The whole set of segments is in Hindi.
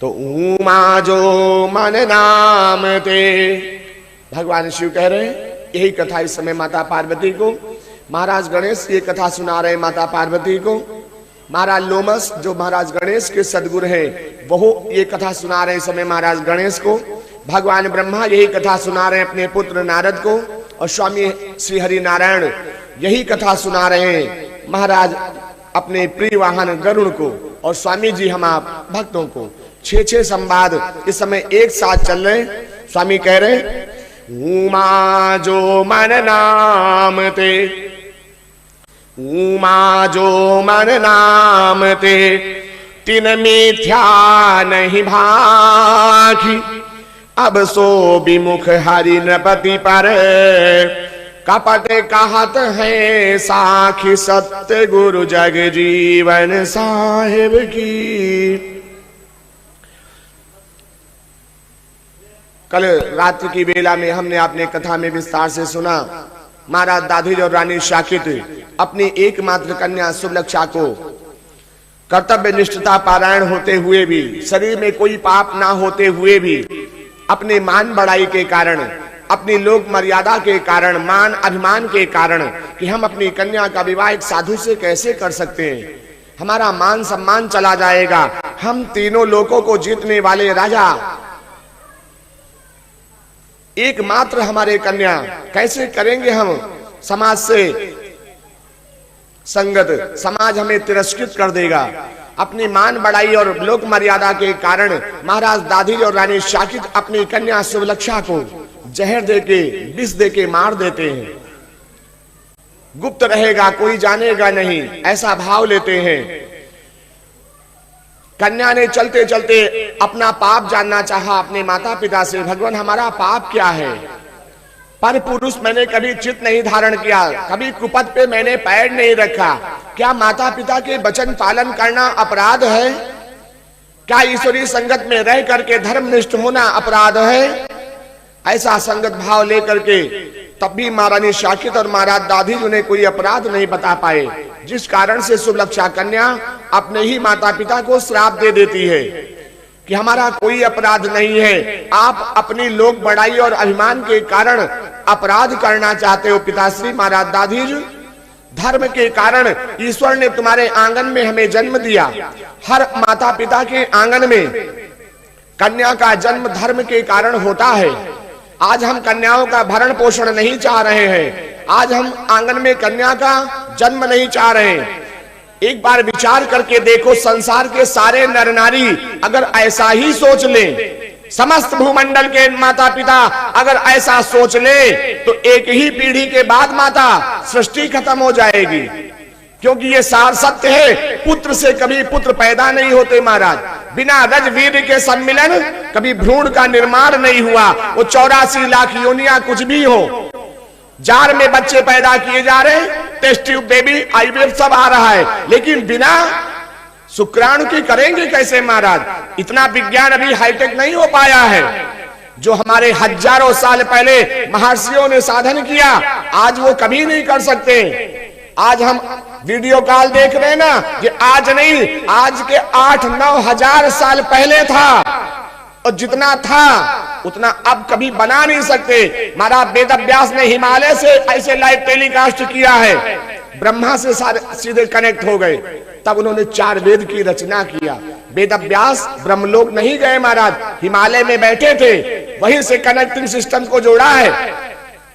तो उमा जो मन नाम ते, भगवान शिव कह रहे हैं यही कथा इस समय माता पार्वती को। महाराज गणेश ये कथा सुना रहे माता पार्वती को। महाराज लोमस जो महाराज गणेश के सदगुरु हैं वो ये कथा सुना रहे इस समय महाराज गणेश को। भगवान ब्रह्मा यही कथा सुना रहे अपने पुत्र नारद को, और स्वामी श्री हरि नारायण यही कथा सुना रहे हैं महाराज अपने प्रिय वाहन गरुड़ को, और स्वामी जी हम आप भक्तों को। 6 संवाद इस समय एक साथ चल रहे। स्वामी कह रहे उमा जो मन नाम ते, उमा जो मन नाम ते, तिन मिथ्या नहीं भाखी, अब सो विमुख हरि नृपति पर, कपट कहत है साखी, सत्य गुरु जग जीवन साहिब की। कल रात्रि की बेला में हमने अपने कथा में विस्तार से सुना महाराज दाधिज और रानी शाकित अपनी एकमात्र कन्या सुभलक्षा को कर्तव्य निष्ठता पारायण होते हुए भी, शरीर में कोई पाप ना होते हुए भी, अपने मान बढ़ाई के कारण, अपनी लोक मर्यादा के कारण, मान अभिमान के कारण कि हम अपनी कन्या का विवाह एक साधु से कैसे कर सकते हैं, हमारा मान सम्मान चला जाएगा, हम तीनों लोकों को जीतने वाले राजा एकमात्र हमारे कन्या कैसे करेंगे हम समाज से संगत, समाज हमें तिरस्कृत कर देगा। अपनी मान बढ़ाई और लोक मर्यादा के कारण महाराज दाधिज और रानी शाकित अपनी कन्या सुभलक्षा को जहर देके, विष देके मार देते हैं। गुप्त रहेगा, कोई जानेगा नहीं, ऐसा भाव लेते हैं। कन्या ने चलते चलते अपना पाप जानना चाहा अपने माता पिता से, भगवान हमारा पाप क्या है। पर पुरुष मैंने कभी चित्त नहीं धारण किया, कभी कुपथ पे मैंने पैर नहीं रखा, क्या माता पिता के वचन पालन करना अपराध है? क्या ईश्वरीय संगत में रह करके धर्मनिष्ठ होना अपराध है? ऐसा संगत भाव लेकर के तब भी महारानी शाकित और महाराज दाधिज उन्हें कोई अपराध नहीं बता पाए, जिस कारण से सुभलक्षा कन्या अपने ही माता पिता को श्राप दे देती है कि हमारा कोई अपराध नहीं है, आप अपनी लोक बढ़ाई और अभिमान के कारण अपराध करना चाहते हो। पिताश्री महाराज दाधिज, धर्म के कारण ईश्वर ने तुम्हारे आंगन में हमें जन्म दिया। हर माता पिता के आंगन में कन्या का जन्म धर्म के कारण होता है। आज हम कन्याओं का भरण पोषण नहीं चाह रहे हैं, आज हम आंगन में कन्या का जन्म नहीं चाह रहे हैं। एक बार विचार करके देखो, संसार के सारे नर नारी अगर ऐसा ही सोच लें, समस्त भूमंडल के माता पिता अगर ऐसा सोच ले, तो एक ही पीढ़ी के बाद माता सृष्टि खत्म हो जाएगी। क्योंकि ये सार सत्य है, पुत्र से कभी पुत्र पैदा नहीं होते महाराज। बिना रज वीर के सम्मिलन कभी भ्रूण का निर्माण नहीं हुआ। वो 84 लाख योनियां कुछ भी हो, जार में बच्चे पैदा किए जा रहे, टेस्ट ट्यूब बेबी, आईवीएफ सब आ रहा है, लेकिन बिना शुक्राणु के करेंगे कैसे महाराज? इतना विज्ञान अभी हाईटेक नहीं हो पाया है। जो हमारे हजारों साल पहले महर्षियों ने साधन किया, आज वो कभी नहीं कर सकते। आज हम वीडियो कॉल देख रहे हैं ना, ये आज नहीं, आज के 8-9 हजार साल पहले था, और जितना था उतना अब कभी बना नहीं सकते। महाराज वेद व्यास ने हिमालय से ऐसे लाइव टेलीकास्ट किया है, ब्रह्मा से सीधे कनेक्ट हो गए, तब उन्होंने 4 वेद की रचना किया। वेद व्यास ब्रह्मलोक नहीं गए महाराज, हिमालय में बैठे थे, वहीं से कनेक्टिंग सिस्टम को जोड़ा है।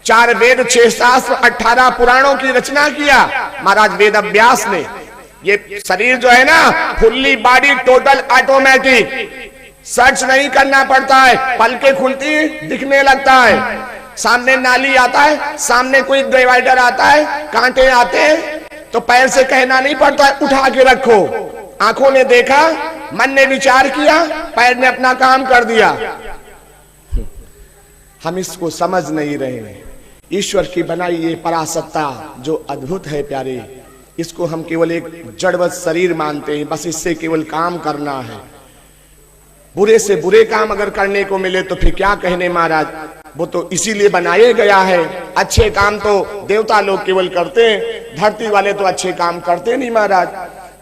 4 वेद, 6 शास्त्र, 18 पुराणों की रचना किया महाराज वेद व्यास ने। ये शरीर जो है ना, fully body total automatic, search नहीं करना पड़ता है, पलके खुलती दिखने लगता है, सामने नाली आता है, सामने कोई डिवाइडर आता है, कांटे आते हैं, तो पैर से कहना नहीं पड़ता है उठा के रखो। आंखों ने देखा, मन ने विचार किया, पैर ने अपना काम कर दिया। हम इसको समझ नहीं रहे। ईश्वर की बनाई ये परासत्ता जो अद्भुत है प्यारे, इसको हम केवल एक जड़वत शरीर मानते हैं, बस इससे केवल काम करना है। बुरे से बुरे काम अगर करने को मिले तो फिर क्या कहने महाराज, वो तो इसीलिए बनाया गया है। अच्छे काम तो देवता लोग केवल करते हैं, धरती वाले तो अच्छे काम करते नहीं महाराज।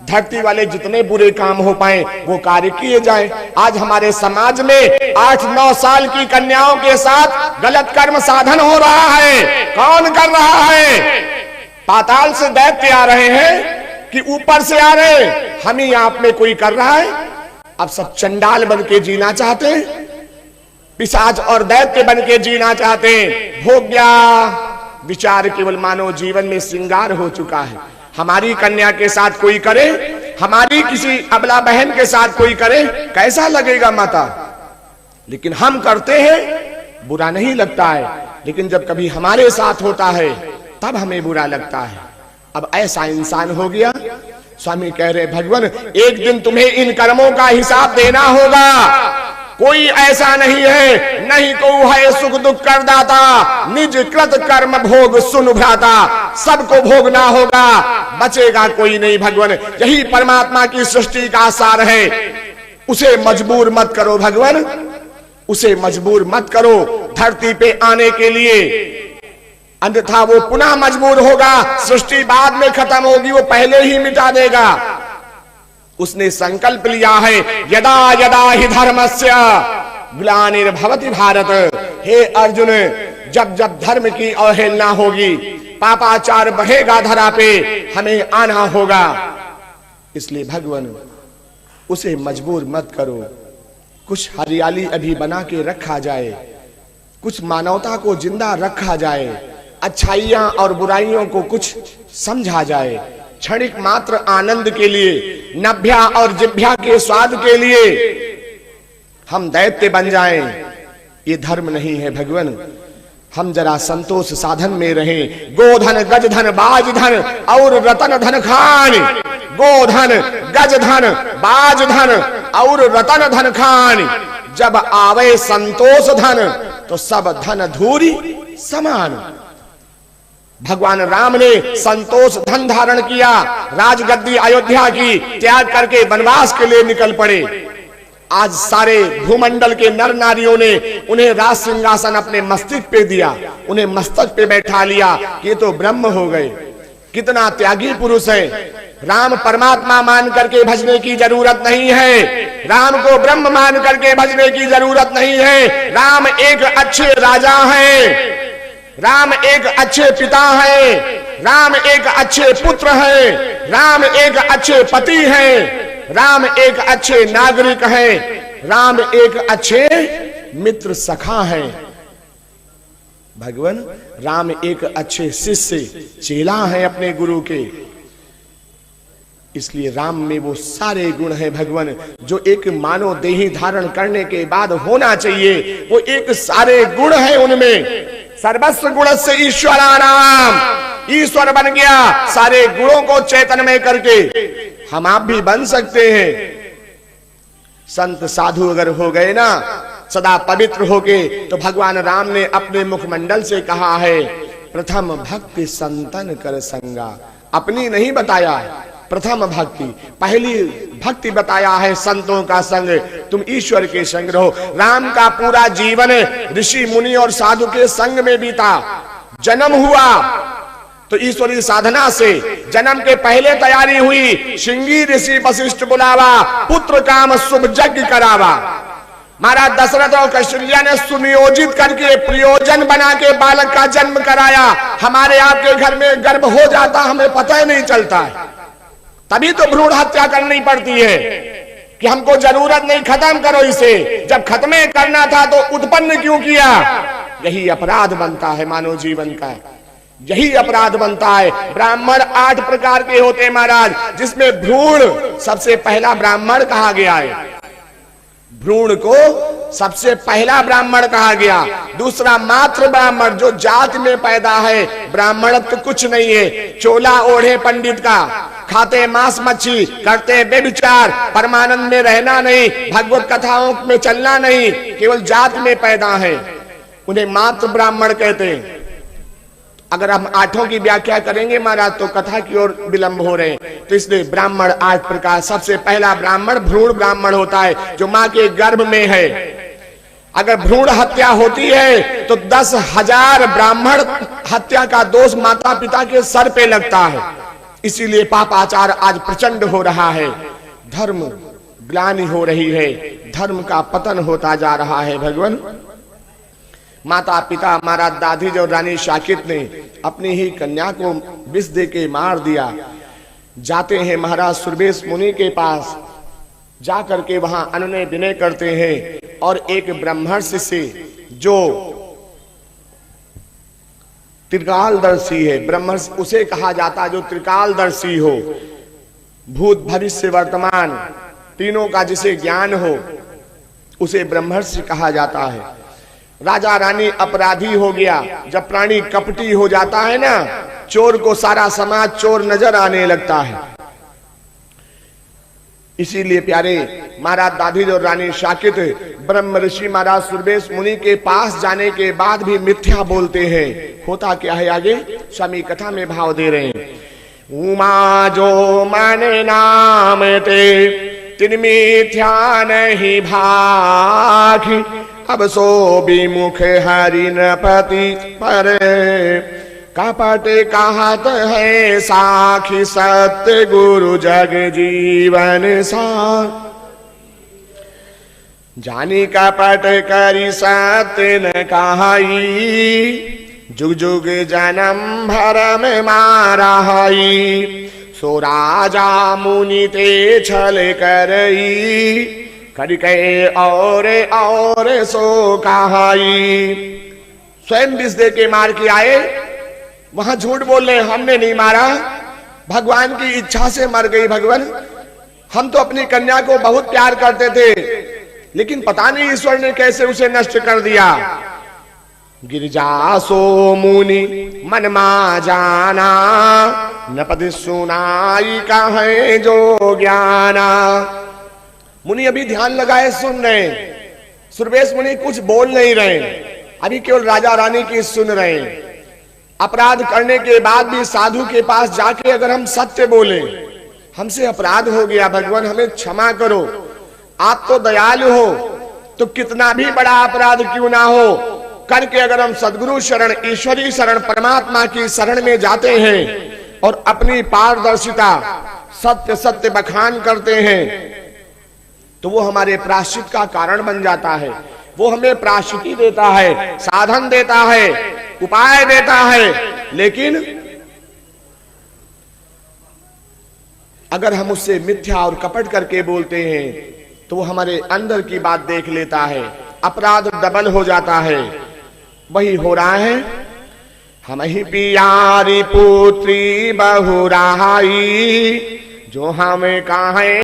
धरती वाले जितने बुरे काम हो पाए वो कार्य किए जाए। आज हमारे समाज में 8-9 साल की कन्याओं के साथ गलत कर्म साधन हो रहा है। कौन कर रहा है? पाताल से दैत्य आ रहे हैं कि ऊपर से आ रहे? हम ही आप में कोई कर रहा है? अब सब चंडाल बन के जीना चाहते हैं, पिशाच और दैत्य बन के जीना चाहते हैं। भोग्या विचार केवल मानव जीवन में श्रृंगार हो चुका है। हमारी कन्या के साथ कोई करे, हमारी किसी अबला बहन के साथ कोई करे, कैसा लगेगा माता? लेकिन हम करते हैं, बुरा नहीं लगता है। लेकिन जब कभी हमारे साथ होता है तब हमें बुरा लगता है। अब ऐसा इंसान हो गया। स्वामी कह रहे भगवान, एक दिन तुम्हें इन कर्मों का हिसाब देना होगा। कोई ऐसा नहीं है, नहीं को है सुख दुख कर दाता, निज कृत कर्म भोग सुन भ्राता। सबको भोगना होगा, बचेगा कोई नहीं भगवान। यही परमात्मा की सृष्टि का सार है। उसे मजबूर मत करो भगवान, उसे मजबूर मत करो धरती पे आने के लिए, अन्यथा वो पुनः मजबूर होगा। सृष्टि बाद में खत्म होगी, वो पहले ही मिटा देगा। उसने संकल्प लिया है, यदा यदा हि धर्मस्य ग्लानिर्भवति भारत। हे अर्जुन, जब जब धर्म की अवहेलना होगी, पापाचार बढ़ेगा धरा पे, हमें आना होगा। इसलिए भगवान उसे मजबूर मत करो। कुछ हरियाली अभी बना के रखा जाए, कुछ मानवता को जिंदा रखा जाए, अच्छाइयां और बुराइयों को कुछ समझा जाए। क्षणिक मात्र आनंद के लिए, नभ्या और जिभ्या के स्वाद के लिए हम दैत्य बन जाएं, ये धर्म नहीं है भगवान। हम जरा संतोष साधन में रहें। गोधन गज धन बाज धन और रतन धन खान। गोधन गज धन बाज धन और रतन धन खान। जब आवे संतोष धन तो सब धन धूरी समान। भगवान राम ने संतोष धन धारण किया, राजगद्दी अयोध्या की त्याग करके वनवास के लिए निकल पड़े। आज सारे भूमंडल के नर नारियों ने उन्हें राज सिंहासन अपने मस्तिष्क पे दिया, उन्हें मस्तक पे बैठा लिया। ये तो ब्रह्म हो गए। कितना त्यागी पुरुष है। राम परमात्मा मान करके भजने की जरूरत नहीं है, राम को ब्रह्म मान करके भजने की जरूरत नहीं है। राम एक अच्छे राजा हैं, राम एक अच्छे पिता है, राम एक अच्छे पुत्र है, राम एक अच्छे पति है, राम एक अच्छे नागरिक है, राम एक अच्छे मित्र सखा है। भगवान राम एक अच्छे शिष्य चेला है अपने गुरु के। इसलिए राम में वो सारे गुण हैं भगवान जो एक मानव देही धारण करने के बाद होना चाहिए। वो एक सारे गुण हैं उनमें। सर्वस्व गुण से ईश्वराणाम, ईश्वर बन गया सारे गुणों को चैतन्य में करके। हम आप भी बन सकते हैं। संत साधु अगर हो गए ना सदा पवित्र होके, तो भगवान राम ने अपने मुखमंडल से कहा है, प्रथम भक्ति संतन कर संगा। अपनी नहीं बताया, प्रथम भक्ति पहली भक्ति बताया है, संतों का संग। तुम ईश्वर के संग रहो। राम का पूरा जीवन ऋषि मुनि और साधु के संग में बीता। जन्म हुआ तो ईश्वरी साधना से, जन्म के पहले तैयारी हुई, श्रृंगी ऋषि वशिष्ठ बुलावा, पुत्र काम शुभ यज्ञ करावा। महाराज दशरथ और कौशल्या ने सुनियोजित करके प्रयोजन बना के बालक का जन्म कराया। हमारे आपके घर में गर्भ हो जाता, हमें पता ही नहीं चलता है। तभी तो भ्रूण हत्या करनी पड़ती है कि हमको जरूरत नहीं, खत्म करो इसे। जब खत्म करना था तो उत्पन्न क्यों किया? यही अपराध बनता है मानव जीवन का, यही अपराध बनता है। ब्राह्मण 8 प्रकार के होते हैं महाराज, जिसमें भ्रूण सबसे पहला ब्राह्मण कहा गया है। भ्रूण को सबसे पहला ब्राह्मण कहा गया। दूसरा मात्र ब्राह्मण जो जाति में पैदा है। ब्राह्मणत्व तो कुछ नहीं है, चोला ओढ़े पंडित का, खाते मांस मच्छी, करते व्यभिचार, परमानंद में रहना नहीं, भगवत कथाओं में चलना नहीं, केवल जाति में पैदा है, उन्हें मात्र ब्राह्मण कहते हैं। अगर हम 8 की व्याख्या करेंगे महाराज तो कथा की ओर विलंब हो रहे हैं। तो इसलिए ब्राह्मण 8 प्रकार। सबसे पहला ब्राह्मण भ्रूण ब्राह्मण होता है, जो मां के गर्भ में है। अगर भ्रूण हत्या होती है तो 10,000 ब्राह्मण हत्या का दोष माता पिता के सर पे लगता है। इसीलिए पापाचार आज प्रचंड हो रहा है, धर्म ग्लानि हो रही है, धर्म का पतन होता जा रहा है। भगवान, माता पिता महाराज दादीज और रानी शाकित ने अपनी ही कन्या को विष दे के मार दिया। जाते हैं महाराज सुरवेश मुनि के पास, जा करके वहां अनुनय विनय करते हैं और एक ब्रह्मर्षि से जो त्रिकालदर्शी है, ब्रह्मर्षि उसे कहा जाता है जो त्रिकालदर्शी हो, भूत भविष्य वर्तमान तीनों का जिसे ज्ञान हो उसे ब्रह्मर्षि कहा जाता है। राजा रानी अपराधी हो गया, जब प्राणी कपटी हो जाता है ना, चोर को सारा समाज चोर नजर आने लगता है। इसीलिए प्यारे महाराज दादीज और रानी शाकित ब्रह्म ऋषि महाराज सुरवेश मुनि के पास जाने के बाद भी मिथ्या बोलते हैं। होता क्या है आगे स्वामी कथा में भाव दे रहे हैं। उमा जो मन नाम ते तिन मिथ्या नहीं भाखी, अब सो विमुख हरि नपति पर कपट कहत है साखी, सत्य गुरु जग जीवन सा जानी कपट करी सत्य न कहाई, जुग जुग जन्म भरम माराई, सो राजा मुनि ते छल करई, करके और सो कहाई। स्वयं विष दे के मार के आए, वहां झूठ बोल रहे हमने नहीं मारा, भगवान की इच्छा से मर गई। भगवान, हम तो अपनी कन्या को बहुत प्यार करते थे, लेकिन पता नहीं ईश्वर ने कैसे उसे नष्ट कर दिया। गिरजा सो मुनि मन मा जाना, नपद सुनाई का है जो ज्ञाना। मुनि अभी ध्यान लगाए सुन रहे, सुरवेश मुनि कुछ बोल नहीं रहे, अभी केवल राजा रानी की सुन रहे। अपराध करने के बाद भी साधु के पास जाके अगर हम सत्य बोले, हमसे अपराध हो गया भगवान हमें क्षमा करो, आप तो दयालु हो, तो कितना भी बड़ा अपराध क्यों ना हो करके अगर हम सदगुरु शरण, ईश्वरी शरण, परमात्मा की शरण में जाते हैं और अपनी पारदर्शिता सत्य सत्य बखान करते हैं, तो वो हमारे प्रायश्चित का कारण बन जाता है। वो हमें प्रायश्चित देता है, साधन देता है, उपाय देता है। लेकिन अगर हम उससे मिथ्या और कपट करके बोलते हैं तो वो हमारे अंदर की बात देख लेता है, अपराध डबल हो जाता है। वही हो रहा है। हम ही प्यारी पुत्री बहुराई, जो हमें कहा